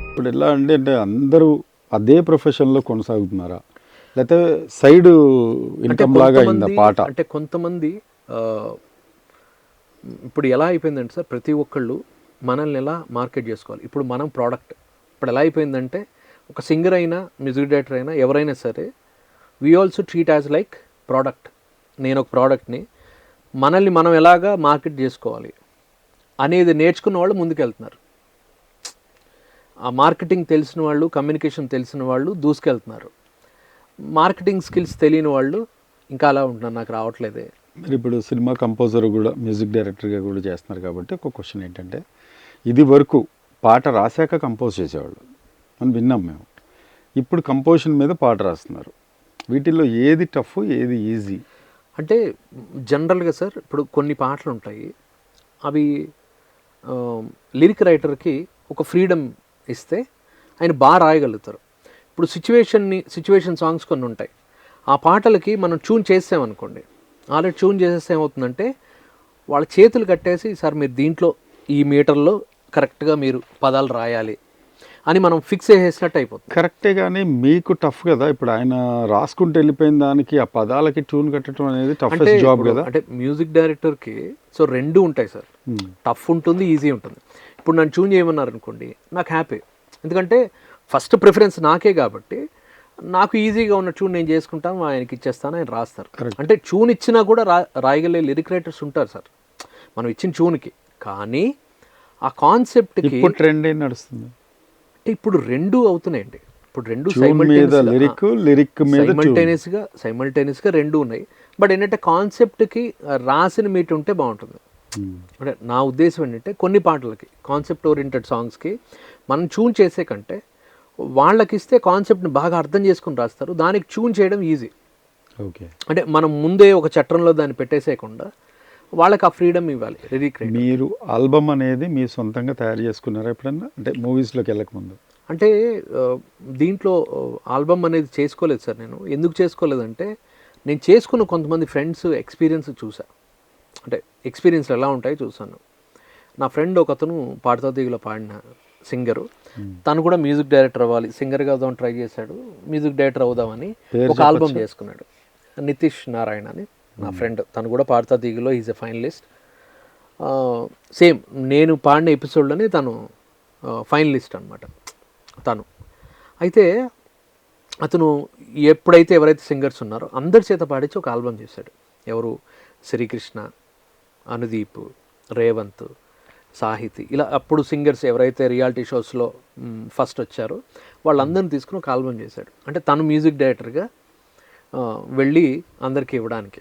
ఇప్పుడు ఎలా అంటే అందరూ అదే ప్రొఫెషన్లో కొనసాగుతున్నారా, లేకపోతే సైడ్ ఇన్కమ్ లాగా అయిందా పాట? అంటే కొంతమంది ఇప్పుడు ఎలా అయిపోయిందంటే సార్, ప్రతి ఒక్కళ్ళు మనల్ని ఎలా మార్కెట్ చేసుకోవాలి. ఇప్పుడు మనం ప్రోడక్ట్ ఇప్పుడు ఎలా అయిపోయిందంటే, ఒక సింగర్ అయినా మ్యూజిక్ డైరెక్టర్ అయినా ఎవరైనా సరే, we also treat as like product. నేను ఒక ప్రోడక్ట్ని, మనల్ని మనం ఎలాగా మార్కెట్ చేసుకోవాలి అనేది నేర్చుకున్న వాళ్ళు ముందుకెళ్తున్నారు. ఆ మార్కెటింగ్ తెలిసిన వాళ్ళు, కమ్యూనికేషన్ తెలిసిన వాళ్ళు దూసుకెళ్తున్నారు. మార్కెటింగ్ స్కిల్స్ తెలియని వాళ్ళు ఇంకా అలా ఉంటున్నారు, నాకు రావట్లేదే. మీరు ఇప్పుడు సినిమా కంపోజర్ కూడా, మ్యూజిక్ డైరెక్టర్గా కూడా చేస్తున్నారు కాబట్టి ఒక క్వశ్చన్ ఏంటంటే, ఇది వరకు పాట రాశాక కంపోజ్ చేసేవాళ్ళు అని విన్నాం మేము. ఇప్పుడు కంపోజిషన్ మీద పాట రాస్తున్నారు. వీటిల్లో ఏది టఫ్, ఏది ఈజీ? అంటే జనరల్గా సార్, ఇప్పుడు కొన్ని పాటలు ఉంటాయి, అవి లిరిక్ రైటర్కి ఒక ఫ్రీడమ్ ఇస్తే ఆయన బాగా రాయగలుగుతారు. ఇప్పుడు సిచ్యువేషన్ సాంగ్స్ కొన్ని ఉంటాయి, ఆ పాటలకి మనం ట్యూన్ చేసామనుకోండి, ఆల్రెడీ ట్యూన్ చేసేస్తే ఏమవుతుందంటే, వాళ్ళ చేతులు కట్టేసి, సార్ మీరు దీంట్లో ఈ మీటర్లో కరెక్ట్గా మీరు పదాలు రాయాలి అని మనం ఫిక్స్ చేసేసినట్టు అయిపోతుంది. కరెక్టే, కానీ మీకు టఫ్ కదా. ఇప్పుడు ఆయన రాసుకుంటూ వెళ్ళిపోయిన దానికి ఆ పదాలకి ట్యూన్ కట్టడం అనేది టఫెస్ట్ జాబ్ కదా. అంటే మ్యూజిక్ డైరెక్టర్కి సో రెండు ఉంటాయి సార్, టఫ్ ఉంటుంది, ఈజీ ఉంటుంది. ఇప్పుడు నన్ను ట్యూన్ చేయమన్నారు అనుకోండి, నాకు హ్యాపీ, ఎందుకంటే ఫస్ట్ ప్రిఫరెన్స్ నాకే కాబట్టి నాకు ఈజీగా ఉన్న ట్యూన్ నేను చేసుకుంటాను, ఆయనకి ఇచ్చేస్తాను, ఆయన రాస్తారు. అంటే ట్యూన్ ఇచ్చినా కూడా రాయగలిగే లిరిక్ రైటర్స్ ఉంటారు సార్ మనం ఇచ్చిన ట్యూన్కి. కానీ ఆ కాన్సెప్ట్కి ఇప్పుడు ట్రెండ్ ఏం నడుస్తుంది అంటే, ఇప్పుడు రెండు అవుతున్నాయండి. ఇప్పుడు రెండు సైమల్టేనియస్గా రెండు ఉన్నాయి. బట్ ఏంటంటే కాన్సెప్ట్కి రాసిన మీట్ ఉంటే బాగుంటుంది. అంటే నా ఉద్దేశం ఏంటంటే, కొన్ని పాటలకి కాన్సెప్ట్ ఓరియంటెడ్ సాంగ్స్కి మనం ట్యూన్ చేసే కంటే వాళ్ళకి ఇస్తే కాన్సెప్ట్ని బాగా అర్థం చేసుకుని రాస్తారు, దానికి ట్యూన్ చేయడం ఈజీ. ఓకే, అంటే మనం ముందే ఒక చట్రంలో దాన్ని పెట్టేసేయకుండా వాళ్ళకి ఆ ఫ్రీడమ్ ఇవ్వాలి. మీరు ఆల్బమ్ అనేది మీ సొంతంగా తయారు చేసుకున్నారా ఎప్పుడన్నా, అంటే మూవీస్లోకి వెళ్ళకముందు? అంటే దీంట్లో ఆల్బమ్ అనేది చేసుకోలేదు సార్. నేను ఎందుకు చేసుకోలేదంటే, నేను చేసుకున్న కొంతమంది ఫ్రెండ్స్ ఎక్స్పీరియన్స్ చూసా, అంటే ఎక్స్పీరియన్స్లు ఎలా ఉంటాయో చూసాను. నా ఫ్రెండ్ ఒకతను పాడుతా తీగలో పాడిన సింగరు, తను కూడా మ్యూజిక్ డైరెక్టర్ అవ్వాలి, సింగర్గా అవుదామని ట్రై చేశాడు, మ్యూజిక్ డైరెక్టర్ అవుదామని ఒక ఆల్బమ్ చేసుకున్నాడు. నితీష్ నారాయణ అని నా ఫ్రెండ్, తను కూడా పాడుతా తీగలో ఈజ్ ఎ ఫైనలిస్ట్. సేమ్ నేను పాడిన ఎపిసోడ్లోనే తను ఫైనలిస్ట్ అనమాట తను. అయితే అతను ఎప్పుడైతే ఎవరైతే సింగర్స్ ఉన్నారో అందరి చేత పాడించి ఒక ఆల్బమ్ చేశాడు. ఎవరు? శ్రీకృష్ణ, అనుదీప్, రేవంత్, సాహితి, ఇలా అప్పుడు సింగర్స్ ఎవరైతే రియాలిటీ షోస్లో ఫస్ట్ వచ్చారో వాళ్ళందరిని తీసుకుని ఒక ఆల్బమ్ చేశాడు. అంటే తను మ్యూజిక్ డైరెక్టర్గా వెళ్ళి అందరికీ ఇవ్వడానికి,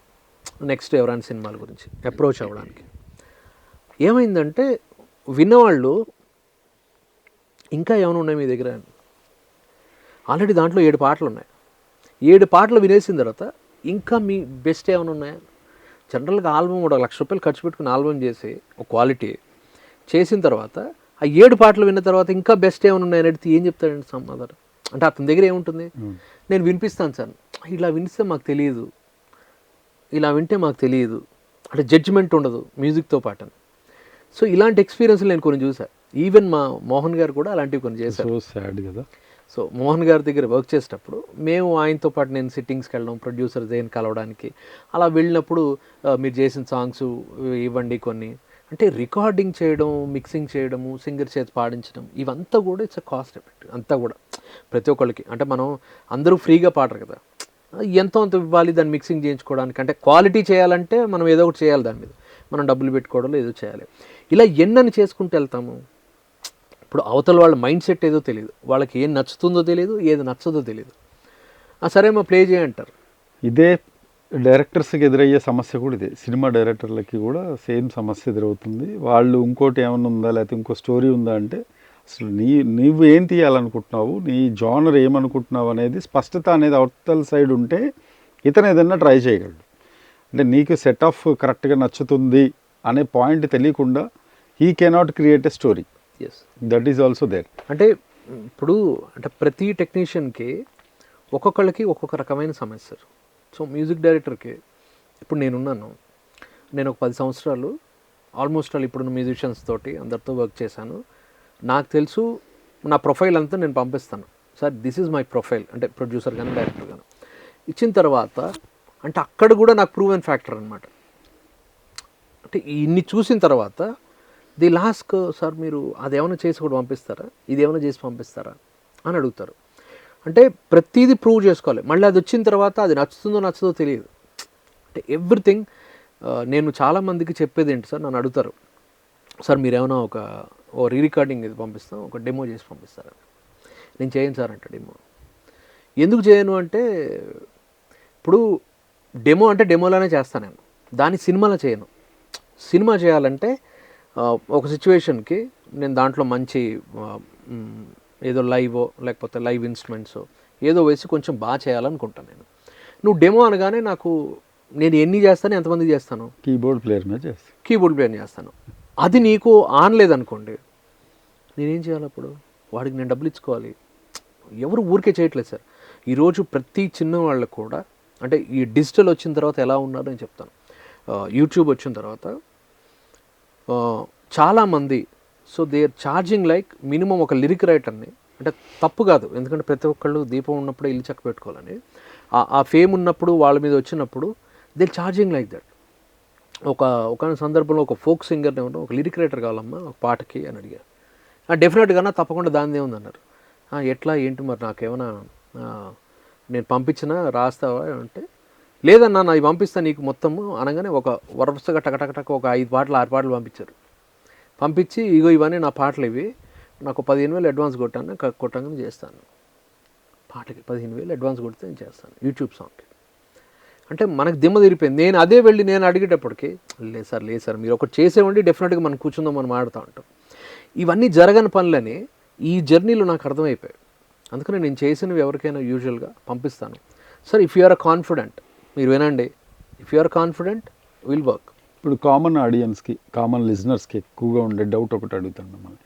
నెక్స్ట్ ఎవరైనా సినిమాల గురించి అప్రోచ్ అవ్వడానికి. ఏమైందంటే, విన్నవాళ్ళు ఇంకా ఏమైనా ఉన్నాయి మీ దగ్గర? ఆల్రెడీ దాంట్లో 7 పాటలు ఉన్నాయి. 7 పాటలు వినేసిన తర్వాత ఇంకా మీ బెస్ట్ ఏమైనా ఉన్నాయా? జనరల్గా ఆల్బమ్ కూడా ₹1,00,000 ఖర్చు పెట్టుకుని ఆల్బమ్ చేసి ఒక క్వాలిటీ చేసిన తర్వాత ఆ 7 పాటలు విన్న తర్వాత ఇంకా బెస్ట్ ఏమైనా ఉన్నాయని అడిగితే ఏం చెప్తాడండి సమాధానం? అంటే అతని దగ్గర ఏముంటుంది? నేను వినిపిస్తాను సార్, ఇలా వినిస్తే మాకు తెలియదు, ఇలా వింటే మాకు తెలియదు, అంటే జడ్జిమెంట్ ఉండదు మ్యూజిక్తో పాటు. సో ఇలాంటి ఎక్స్పీరియన్స్లు నేను కొన్ని చూసాను. ఈవెన్ మా మోహన్ గారు కూడా అలాంటివి కొన్ని చేశారు. సో మోహన్ గారి దగ్గర వర్క్ చేసేటప్పుడు మేము ఆయనతో పాటు నేను సిట్టింగ్స్కి వెళ్ళడం, ప్రొడ్యూసర్ జైన్ కలవడానికి, అలా వెళ్ళినప్పుడు మీరు చేసిన సాంగ్స్ ఇవ్వండి కొన్ని, అంటే రికార్డింగ్ చేయడం, మిక్సింగ్ చేయడము, సింగర్ చేతి పాడించడం, ఇవంతా కూడా ఇట్స్ అ కాస్ట్ ఎఫెక్ట్. అంతా కూడా ప్రతి ఒక్కరికి, అంటే మనం అందరూ ఫ్రీగా పాడరు కదా, ఎంతో అంత ఇవ్వాలి దాన్ని మిక్సింగ్ చేయించుకోవడానికి. అంటే క్వాలిటీ చేయాలంటే మనం ఏదో ఒకటి చేయాలి, దాని మీద మనం డబ్బులు పెట్టుకోవడంలో ఏదో చేయాలి. ఇలా ఎన్నని చేసుకుంటూ వెళ్తాము. ఇప్పుడు అవతల వాళ్ళ మైండ్ సెట్ ఏదో తెలియదు, వాళ్ళకి ఏం నచ్చుతుందో తెలియదు, ఏది నచ్చదో తెలియదు. సరే మా ప్లే చేయంటారు. ఇదే డైరెక్టర్స్కి ఎదురయ్యే సమస్య కూడా ఇదే. సినిమా డైరెక్టర్లకి కూడా సేమ్ సమస్య ఎదురవుతుంది. వాళ్ళు ఇంకోటి ఏమైనా ఉందా, లేకపోతే ఇంకో స్టోరీ ఉందా అంటే, అసలు నీవు ఏం తీయాలనుకుంటున్నావు, నీ జానర్ ఏమనుకుంటున్నావు అనేది స్పష్టత అనేది అవతల సైడ్ ఉంటే ఇతను ఏదన్నా ట్రై చేయగలడు. అంటే నీకు సెట్ ఆఫ్ కరెక్ట్గా నచ్చుతుంది అనే పాయింట్ తెలియకుండా he cannot create a story. Yes, that is also there. అంటే ఇప్పుడు అంటే ప్రతి టెక్నీషియన్కి ఒక్కొక్కళ్ళకి ఒక్కొక్క రకమైన సమస్య. సో మ్యూజిక్ డైరెక్టర్కి ఇప్పుడు నేనున్నాను, నేను ఒక 10 సంవత్సరాలు ఆల్మోస్ట్ ఆల్ ఇప్పుడున్న మ్యూజిషియన్స్ తోటి అందరితో వర్క్ చేశాను. నాకు తెలుసు నా ప్రొఫైల్ అంతా నేను పంపిస్తాను, sir this is my profile, అంటే ప్రొడ్యూసర్ కానీ డైరెక్టర్ కానీ. ఇచ్చిన తర్వాత అంటే అక్కడ కూడా నాకు ప్రూవెన్ ఫ్యాక్టర్ అనమాట. అంటే ఇన్ని చూసిన తర్వాత ది లాస్ట్, సార్ మీరు అదేమైనా చేసి కూడా పంపిస్తారా, ఇది ఏమైనా చేసి పంపిస్తారా అని అడుగుతారు. అంటే ప్రతిదీ ప్రూవ్ చేసుకోవాలి. మళ్ళీ అది వచ్చిన తర్వాత అది నచ్చుతుందో నచ్చదో తెలియదు. అంటే ఎవ్రీథింగ్. నేను చాలామందికి చెప్పేది ఏంటి సార్, నన్ను అడుగుతారు, సార్ మీరేమైనా ఓ రీ రికార్డింగ్ ఇది పంపిస్తాం, ఒక డెమో చేసి పంపిస్తారా. నేను చేయను సార్ అంటే డెమో. ఎందుకు చేయను అంటే, ఇప్పుడు డెమో అంటే డెమోలోనే చేస్తాను నేను, దాన్ని సినిమాలో చేయను. సినిమా చేయాలంటే ఒక సిచ్యువేషన్కి నేను దాంట్లో మంచి ఏదో లైవో లేకపోతే లైవ్ ఇన్స్ట్రుమెంట్స్ ఏదో వేసి కొంచెం బాగా చేయాలనుకుంటాను నేను. నువ్వు డెమో అనగానే నాకు, నేను ఎన్ని చేస్తాను, ఎంతమందికి చేస్తాను, కీబోర్డ్ ప్లేయర్ మీద చేస్తాను, కీబోర్డ్ ప్లేయర్ చేస్తాను. అది నీకు ఆనలేదనుకోండి, నేనేం చేయాలి అప్పుడు? వాడికి నేను డబ్బులు ఇచ్చుకోవాలి. ఎవరు ఊరికే చేయట్లేదు సార్. ఈరోజు ప్రతి చిన్న వాళ్ళకు కూడా, అంటే ఈ డిజిటల్ వచ్చిన తర్వాత ఎలా ఉన్నారో నేను చెప్తాను. యూట్యూబ్ వచ్చిన తర్వాత చాలామంది, so they are charging like minimum ఒక లిరిక్ రైటర్ని, అంటే తప్పు కాదు, ఎందుకంటే ప్రతి ఒక్కళ్ళు దీపం ఉన్నప్పుడే ఇల్లు చక్క పెట్టుకోవాలని, ఆ ఫేమ్ ఉన్నప్పుడు వాళ్ళ మీద వచ్చినప్పుడు దే ఛార్జింగ్ లైక్ దట్. ఒక సందర్భంలో ఒక ఫోక్ సింగర్ని ఏమన్నా, ఒక లిరిక్ రైటర్ కావాలమ్మా ఒక పాటకి అని అడిగారు. డెఫినెట్గా తప్పకుండా దానిదే ఉందన్నారు. ఎట్లా ఏంటి మరి, నాకేమైనా నేను పంపించినా రాస్తావా అంటే, లేదన్నా నాది పంపిస్తాను నీకు మొత్తము అనగానే ఒక వరుసగా టకటకటక ఒక 5 పాటలు 6 పాటలు పంపించారు. పంపించి ఇగో ఇవన్నీ నా పాటలు, ఇవి నాకు 15,000 అడ్వాన్స్ కొట్టంగానే చేస్తాను. పాటకి 15,000 అడ్వాన్స్ కొడితే నేను చేస్తాను యూట్యూబ్ సాంగ్కి. అంటే మనకు దిమ్మ తిరిపోయింది. నేను అదే వెళ్ళి నేను అడిగేటప్పటికి, లేదు సార్ మీరు ఒకటి చేసేవండి, డెఫినెట్గా మనం కూర్చుందాం, మనం ఆడుతూ ఉంటాం. ఇవన్నీ జరగని పనులని ఈ జర్నీలో నాకు అర్థమైపోయాయి. అందుకని నేను చేసినవి ఎవరికైనా యూజువల్గా పంపిస్తాను. Sir if you are confident, మీరు వినండి, if you are confident will work. ఇప్పుడు కామన్ ఆడియన్స్కి, కామన్ లిజనర్స్కి ఎక్కువగా ఉండే డౌట్ ఒకటి అడుగుతాను మిమ్మల్ని.